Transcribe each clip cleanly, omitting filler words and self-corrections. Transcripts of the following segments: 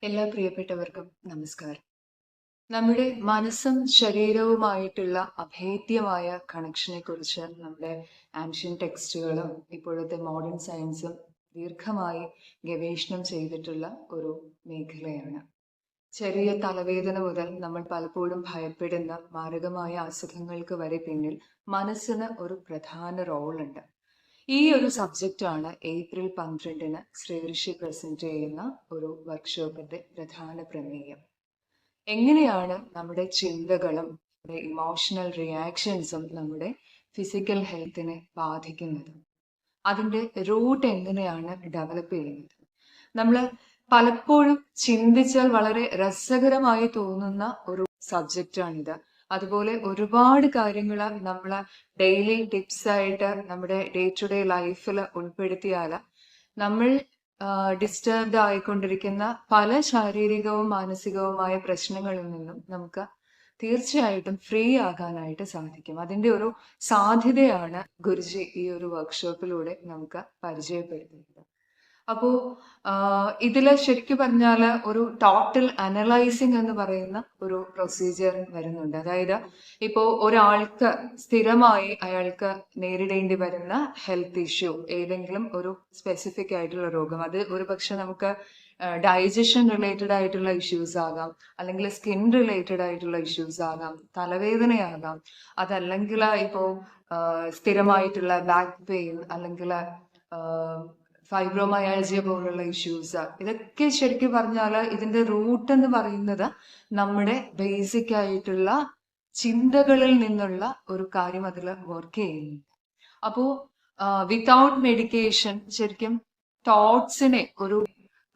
എല്ലാ പ്രിയപ്പെട്ടവർക്കും നമസ്കാരം. നമ്മുടെ മനസ്സും ശരീരവുമായിട്ടുള്ള അഭേദ്യമായ കണക്ഷനെ കുറിച്ച് നമ്മുടെ ആൻഷ്യൻ ടെക്സ്റ്റുകളും ഇപ്പോഴത്തെ മോഡേൺ സയൻസും ദീർഘമായി ഗവേഷണം ചെയ്തിട്ടുള്ള ഒരു മേഖലയാണ്. ചെറിയ തലവേദന മുതൽ നമ്മൾ പലപ്പോഴും ഭയപ്പെടുന്ന മാരകമായ അസുഖങ്ങൾക്ക് വരെ പിന്നിൽ മനസ്സിന് ഒരു പ്രധാന റോളുണ്ട്. ഈ ഒരു സബ്ജക്റ്റാണ് ഏപ്രിൽ 12 ശ്രീഋഷി പ്രസന്റ് ചെയ്യുന്ന ഒരു വർക്ക്ഷോപ്പിന്റെ പ്രധാന പ്രമേയം. എങ്ങനെയാണ് നമ്മുടെ ചിന്തകളും നമ്മുടെ ഇമോഷണൽ റിയാക്ഷൻസും നമ്മുടെ ഫിസിക്കൽ ഹെൽത്തിനെ ബാധിക്കുന്നത്, അതിൻ്റെ റൂട്ട് എങ്ങനെയാണ് ഡെവലപ്പ് ചെയ്യുന്നത്. നമ്മൾ പലപ്പോഴും ചിന്തിച്ചാൽ വളരെ രസകരമായി തോന്നുന്ന ഒരു സബ്ജക്റ്റാണിത്. അതുപോലെ ഒരുപാട് കാര്യങ്ങൾ നമ്മൾ ഡെയിലി ടിപ്സ് ആയിട്ട് നമ്മുടെ ഡേ ടു ഡേ ലൈഫിൽ ഉൾപ്പെടുത്തിയാൽ നമ്മൾ ഡിസ്റ്റർബ്ഡ് ആയിക്കൊണ്ടിരിക്കുന്ന പല ശാരീരികവും മാനസികവുമായ പ്രശ്നങ്ങളിൽ നിന്നും നമുക്ക് തീർച്ചയായിട്ടും ഫ്രീ ആകാനായിട്ട് സാധിക്കും. അതിൻ്റെ ഒരു സാധ്യതയാണ് ഗുരുജി ഈ ഒരു വർക്ക്ഷോപ്പിലൂടെ നമുക്ക് പരിചയപ്പെടുത്തുന്നത്. അപ്പോൾ ഇതില് ശരിക്കും പറഞ്ഞാൽ ഒരു ടോട്ടൽ അനലൈസിങ് എന്ന് പറയുന്ന ഒരു പ്രൊസീജിയർ വരുന്നുണ്ട്. അതായത് ഇപ്പോൾ ഒരാൾക്ക് സ്ഥിരമായി അയാൾക്ക് നേരിടേണ്ടി വരുന്ന ഹെൽത്ത് ഇഷ്യൂ, ഏതെങ്കിലും ഒരു സ്പെസിഫിക് ആയിട്ടുള്ള രോഗം, അത് ഒരു പക്ഷെ നമുക്ക് ഡൈജഷൻ റിലേറ്റഡ് ആയിട്ടുള്ള ഇഷ്യൂസ് ആകാം, അല്ലെങ്കിൽ സ്കിൻ റിലേറ്റഡ് ആയിട്ടുള്ള ഇഷ്യൂസ് ആകാം, തലവേദനയാകാം, അതല്ലെങ്കിൽ ഇപ്പോൾ സ്ഥിരമായിട്ടുള്ള ബാക്ക് പെയിൻ, അല്ലെങ്കിൽ ഫൈബ്രോമയാൾജിയ പോലുള്ള ഇഷ്യൂസ്, ഇതൊക്കെ ശരിക്കും പറഞ്ഞാൽ ഇതിന്റെ റൂട്ട് എന്ന് പറയുന്നത് നമ്മുടെ ബേസിക് ആയിട്ടുള്ള ചിന്തകളിൽ നിന്നുള്ള ഒരു കാര്യം അതിൽ വർക്ക് ചെയ്യുന്നുണ്ട്. അപ്പോൾ വിതൗട്ട് മെഡിക്കേഷൻ ശരിക്കും തോട്ട്സിനെ ഒരു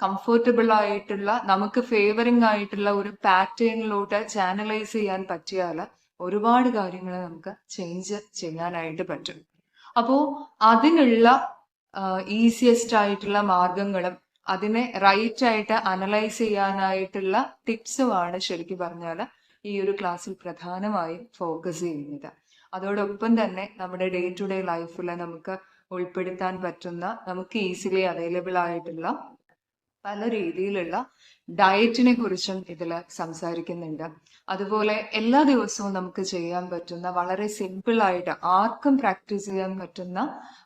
കംഫർട്ടബിൾ ആയിട്ടുള്ള നമുക്ക് ഫേവറിംഗ് ആയിട്ടുള്ള ഒരു പാറ്റേണിലോട്ട് ചാനലൈസ് ചെയ്യാൻ പറ്റിയാൽ ഒരുപാട് കാര്യങ്ങൾ നമുക്ക് ചേഞ്ച് ചെയ്യാനായിട്ട് പറ്റും. അപ്പോൾ അതിനുള്ള ഈസിയസ്റ്റ് ആയിട്ടുള്ള മാർഗങ്ങളും അതിനെ റൈറ്റ് ആയിട്ട് അനലൈസ് ചെയ്യാനായിട്ടുള്ള ടിപ്സുമാണ് ശരിക്കും പറഞ്ഞാൽ ഈ ഒരു ക്ലാസ്സിൽ പ്രധാനമായും ഫോക്കസ് ചെയ്യുന്നത്. അതോടൊപ്പം തന്നെ നമ്മുടെ ഡേ ടു ഡേ ലൈഫിൽ നമുക്ക് ഉൾപ്പെടുത്താൻ പറ്റുന്ന, നമുക്ക് ഈസിലി അവൈലബിൾ ആയിട്ടുള്ള പല രീതിയിലുള്ള ഡയറ്റിനെ കുറിച്ചും ഇതിൽ സംസാരിക്കുന്നുണ്ട്. അതുപോലെ എല്ലാ ദിവസവും നമുക്ക് ചെയ്യാൻ പറ്റുന്ന, വളരെ സിമ്പിൾ ആയിട്ട് ആർക്കും പ്രാക്ടീസ് ചെയ്യാൻ പറ്റുന്ന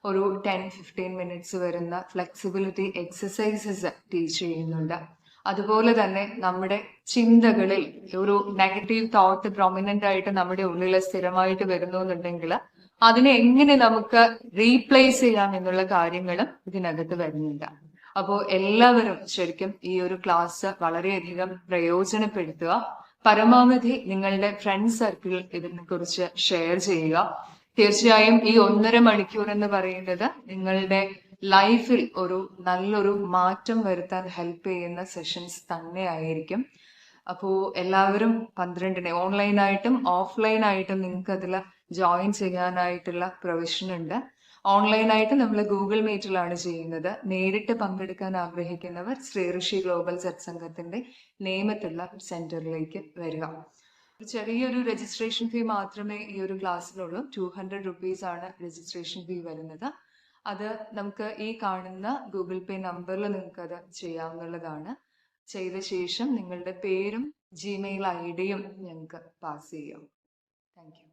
ഒരു 10-15 മിനിറ്റ്സ് വരുന്ന ഫ്ലെക്സിബിലിറ്റി എക്സസൈസസ് ടീച്ച് ചെയ്യുന്നുണ്ട്. അതുപോലെ തന്നെ നമ്മുടെ ചിന്തകളിൽ ഒരു നെഗറ്റീവ് തോട്ട് പ്രൊമിനന്റ് ആയിട്ട് നമ്മുടെ ഉള്ളിൽ സ്ഥിരമായിട്ട് വരുന്നു എന്നുണ്ടെങ്കിൽ അതിനെ എങ്ങനെ നമുക്ക് റീപ്ലേസ് ചെയ്യാം എന്നുള്ള കാര്യങ്ങളും ഇതിനകത്ത് വരുന്നുണ്ട്. അപ്പോൾ എല്ലാവരും ശരിക്കും ഈ ഒരു ക്ലാസ് വളരെയധികം പ്രയോജനപ്പെടുത്തുക. പരമാവധി നിങ്ങളുടെ ഫ്രണ്ട് സർക്കിളിൽ ഇതിനെ കുറിച്ച് ഷെയർ ചെയ്യുക. തീർച്ചയായും ഈ 1.5 മണിക്കൂർ എന്ന് പറയുന്നത് നിങ്ങളുടെ ലൈഫിൽ ഒരു നല്ലൊരു മാറ്റം വരുത്താൻ ഹെൽപ്പ് ചെയ്യുന്ന സെഷൻസ് തന്നെ ആയിരിക്കും. അപ്പോൾ എല്ലാവരും 12 ഓൺലൈനായിട്ടും ഓഫ്ലൈനായിട്ടും നിങ്ങൾക്ക് അതിൽ ജോയിൻ ചെയ്യാനായിട്ടുള്ള പ്രൊവിഷൻ ഉണ്ട്. ഓൺലൈനായിട്ട് നമ്മൾ ഗൂഗിൾ മീറ്റിലാണ് ചെയ്യുന്നത്. നേരിട്ട് പങ്കെടുക്കാൻ ആഗ്രഹിക്കുന്നവർ ശ്രീഋഷി ഗ്ലോബൽ സത്സംഗത്തിന്റെ നിയമത്തുള്ള സെന്ററിലേക്ക് വരിക. ചെറിയൊരു രജിസ്ട്രേഷൻ ഫീ മാത്രമേ ഈ ഒരു ക്ലാസ്സിലുള്ളൂ. 200 rupees ആണ് രജിസ്ട്രേഷൻ ഫീ വരുന്നത്. അത് നമുക്ക് ഈ കാണുന്ന ഗൂഗിൾ പേ നമ്പറിൽ നിങ്ങൾക്ക് അത് ചെയ്യാവുന്നതാണ്. ചെയ്ത ശേഷം നിങ്ങളുടെ പേരും ജിമെയിൽ ID യും ഞങ്ങൾക്ക് പാസ് ചെയ്യാം. Thank you.